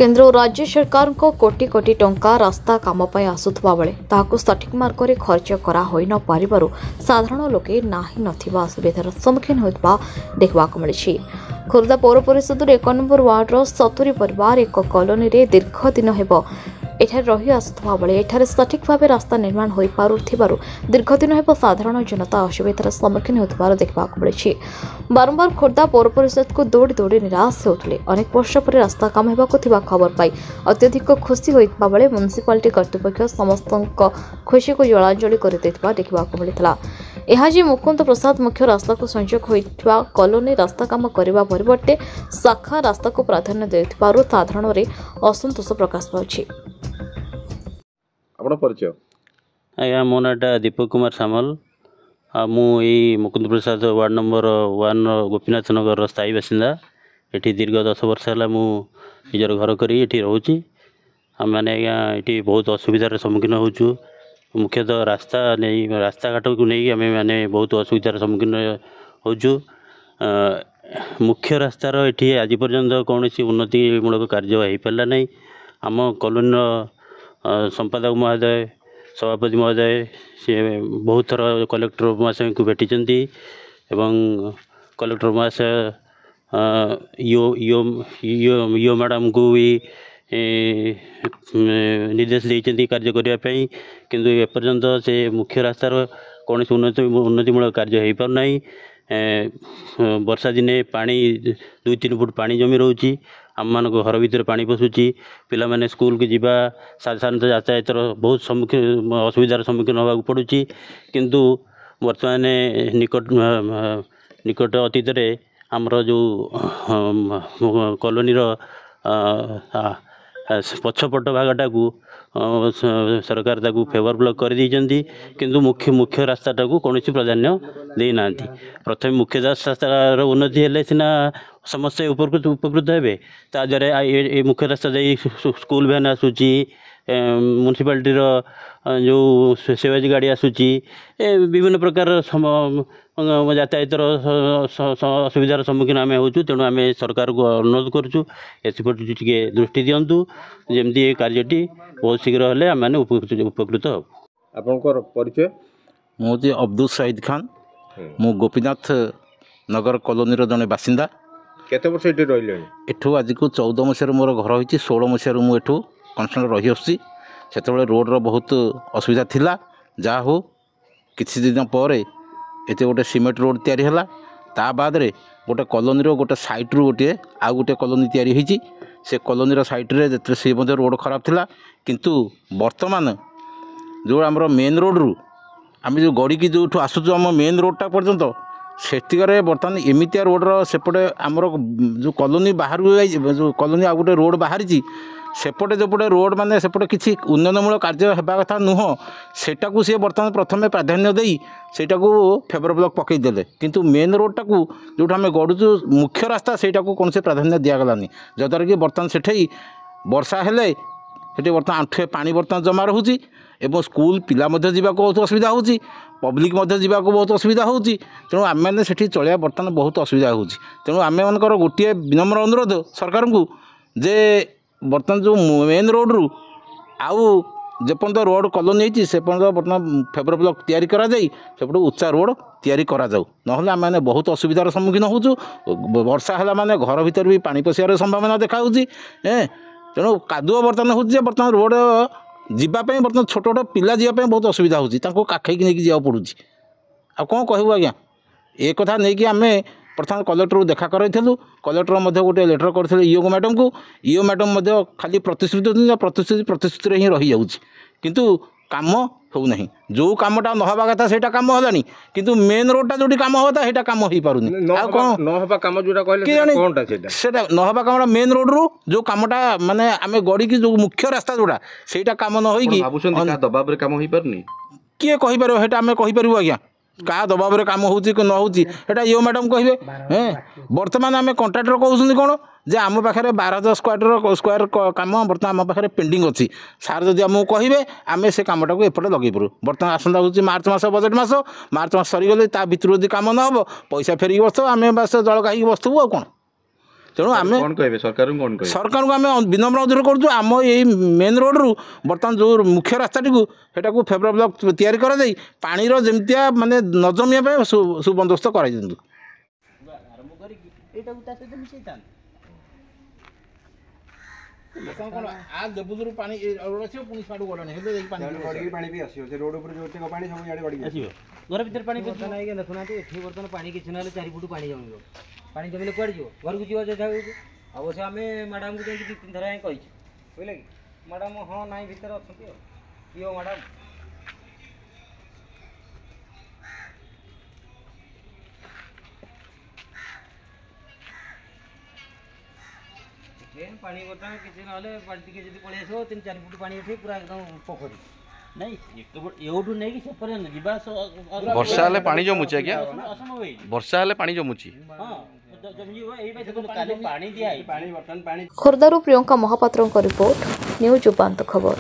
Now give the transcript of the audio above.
केन्द्र और राज्य सरकार को कोटी कोटी टंका रास्ता काम पर आसुवा बेले ताहाकु सठिक मार्ग में खर्च करा होई न पारिबारु साधारण लोके नाही नथिबा असुविधार सम्मुखीन होइतबा देखबाक मिलिछि। खोर्धा पौर परिषद 1 नंबर वार्डर 70 परिवार एक कॉलोनी रे दीर्घ दिन हेब एठारे रही आसुवा बेले एठारे सठिक भाव रास्ता निर्माण होई पारुथिबारु दीर्घ दिन हेब साधारण जनता असुविधार सम्मुखीन होइतबार देखबाक मिलिछि। बारंबार खोर्धा पौर परिषद को दौड़ी दौड़ी निराश होउतले अनेक वर्ष पर रास्ता काम हेबाकु थिबा खबर पाई अत्यधिक खुशी होइतबा बेले म्युनिसिपालिटी कर्तृपक्ष समस्त खुशी को जलांजलि करदैतबा देखबाक मिलितला। एहाजी मुकुंद प्रसाद मुख्य रास्ता को संयोग होइतबा कॉलोनी रास्ता काम करबा परिवर्ते शाखा रास्ता को प्राधान्य देउतबारु साधारण रे असंतोष प्रकाश पाउछि। आपण परिचय आज्ञा मो नाटा दीपक कुमार सामल मुई मुकुंद प्रसाद वार्ड नंबर 1 गोपीनाथ नगर स्थायी बासिंदा। ये दीर्घ 10 वर्ष है मु निजर घर करी ये रोचे। आम मैंने आज्ञा ये बहुत असुविधार सम्मुखीन होचु। मुख्यतः रास्ता घाट को नहीं आम मैंने बहुत असुविधार सम्मुखीन होचु। मुख्य रास्तार ये आज पर्यंत कौन उन्नतिमूलक कार्य हो पारा नहीं। आम कॉलोनी संपादक महोदय सभापति महोदय सी बहुत थर कलेक्टर महाशय को भेटी एवं कलेक्टर महाशय यो मैडम को भी निर्देश देते कार्य करने किंतु एपर्यंत से मुख्य रास्तार कौन उन्नतिमूलक कार्य हो पारना। वर्षा दिने पानी 2-3 फुट पानी जमी रोची। आम मान घर भितर पानी पशुची। पिला माने स्कूल के जीवा साधारण यातायातर बहुत सम्मुखीन असुविधार सम्मुखीन होगा पड़ुची। किंतु वर्तमान निकट अतीत आमर जो कॉलोनी पछपट भागटा को सरकार ताकू फेवर ब्लॉक कर दी किंतु मुख्य रास्ताटा को कौन प्राधान्य देना। प्रथम मुख्य रास्तार उन्नति हेले सीना समस्त उपकृत हे ताद्वारा मुख्य रास्ता दे स्कूल वैन आसूची म्युनिसिपालिटीर जो सेवाजी गाड़ी आसूची विभिन्न प्रकार यातायातर असुविधार सम्मुखीन आम हो। तेणु आम सरकार को अनुरोध करुँ एप्रति टे दृष्टि दिंतु जमती कार्यटी बहुत शीघ्र हेल्ले आम मैंने उपकृत हो। आपनकर परिचय मुझे अब्दुल शाहिद खान मु गोपीनाथ नगर कॉलोनी जड़े बासिंदा। केते वर्ष एठी रहिले एठू आज को 14 मसीह मोर घर होती 16 मसीह मुझे कन्स्टाट रही आसी से रोड्र बहुत असुविधा थिला। जा हो किसी दिन पर एते गोटे सीमेंट रोड तैयारी है ता बाद रे गोटे कॉलोनी गोटे साइड्रु गोटे आउ गोटे कॉलोनी तैयारी होती से कॉलोनी साइड्रे जो सी रोड खराब थिला किंतु वर्तमान जो आमर मेन रोड्रु आम जो गड़ी की जो आसुचु आम मेन रोडटा पर्यंत सेतिकरे बर्तमान एमितिया रोड्र सेपटे आमर जो कॉलोनी बाहर जो कॉलोनी आउ गोटे रोड बाहरी सेपटे जोपटे रोड माने सेपटे किसी उन्नयनमूलक कार्य होगा कथा नुह सेटा को सी बर्तमान प्रथम प्राधान्य देई सेटा को फेवर ब्लॉक पकईदे किंतु मेन रोडटा को जो आम गड़ुचु मुख्य रास्ता सेटा को कौन से प्राधान्य दिगलानी जद्वारा कि बर्तमान से वर्षा हेले से बर्तमान आंठुए पानी बर्तमान जमा रोचे एवं स्कूल पिला जावाक बहुत असुविधा होची पब्लिक जावाक बहुत असुविधा होची। तेणु आम मैंने सेठी चलिया बर्तमान बहुत असुविधा होची। तेणु आम मानकर गोटे विनम्र अनुरोध सरकार को जे बर्तमान जो मेन रोड्रु आउ जेपर्यंत रोड कॉलोनी होती से बर्तमान फेवर ब्लॉक तैयारी करा जाई सेपटे उच्चा रोड तैयारी करा जाऊ नहले आम मैंने बहुत असुविधार सम्मुखीन होचु। वर्षा है माने घर भीतर भी पानी पशियार संभावना देखा तेणु कादुआ बर्तमान होची बर्तमान रोड जीवाई बर्तमान छोट छोट पिला जीवाई बहुत असुविधा होची काखई नहीं जावा पड़ू आ कौन कहूँ आज्ञा ए कथा नहीं कि आम प्रथम कलेक्टर को देखा करूँ कलेक्टर गोटे लेटर करते ईओ मैडम को ईओ मैडम खाली प्रतिश्रुति ही रही जाऊँगी किंतु काम होना जो कमटा नहबा कथा से कम है किंतु मेन रोडटा जो कम होता है कम हो पारुनी नहबा कम जोटा कहले सेटा नहबा कमटा मेन रोड्रु जो कमटा माने आम गड़ी की जो मुख्य रास्ता जोटा सेटा कम न होई दबाव रे कम हो पारनी किए कहि पारो हेटा आम कहि पारू आज्ञा क्या दबाव में कम हो न होटा यो मैडम कहे बर्तमान आम कंट्राक्टर कहते कौन जे आम पाखे 12,000 स्क्वायर कम बर्तमान आम पाखे पेंडिंग अच्छी सार जदि आमको कहे आम से कमटा को एपटे लगे पड़ू बर्तमान आसंता हूँ मार्च मस बजेट मार्च सरीगले ता भितर जब कम न हो पैसा फेरिक बस आम बस जल कहीं बसबू आ कौन तेणु आम कौन कहबे सरकार को कौन कहबे सरकार को आम विनम्र अनुरोध करूँ आम ये मेन रोड रु बर्तमान जो मुख्य रास्ताटी को सेटा फेबर ब्लॉक तैयारी कर दे पानी जमतिया माने न जमिया सुबंदोबस्त कर पानी घर भर पानी देखुना बर्तमान पानी किसी ना 4 फुट पानी जमी पानी जमिले कौन जीव घर को जीव जगह अवश्य आम मैडम को जाकि 2-3 थर कही बुझे कि मैडम हाँ ना भितर अच्छा किए मैडम पानी बर्तमान किसी ना बाल्टी के जी पलि आस 3-4 फुट पानी उठे पूरा एकदम पोखरी नहीं एवढू नहीं कि सेपरेट जीवा वर्षा हेले पानी जमुची आज्ञा वर्षा हेले पानी जमुची ଖୋର୍ଦ୍ଧାରୁ ପ୍ରିୟଙ୍କା ମହାପାତ୍ରଙ୍କ ରିପୋର୍ଟ ନ୍ୟୁଜ୍ ଉପାନ୍ତ ଖବର।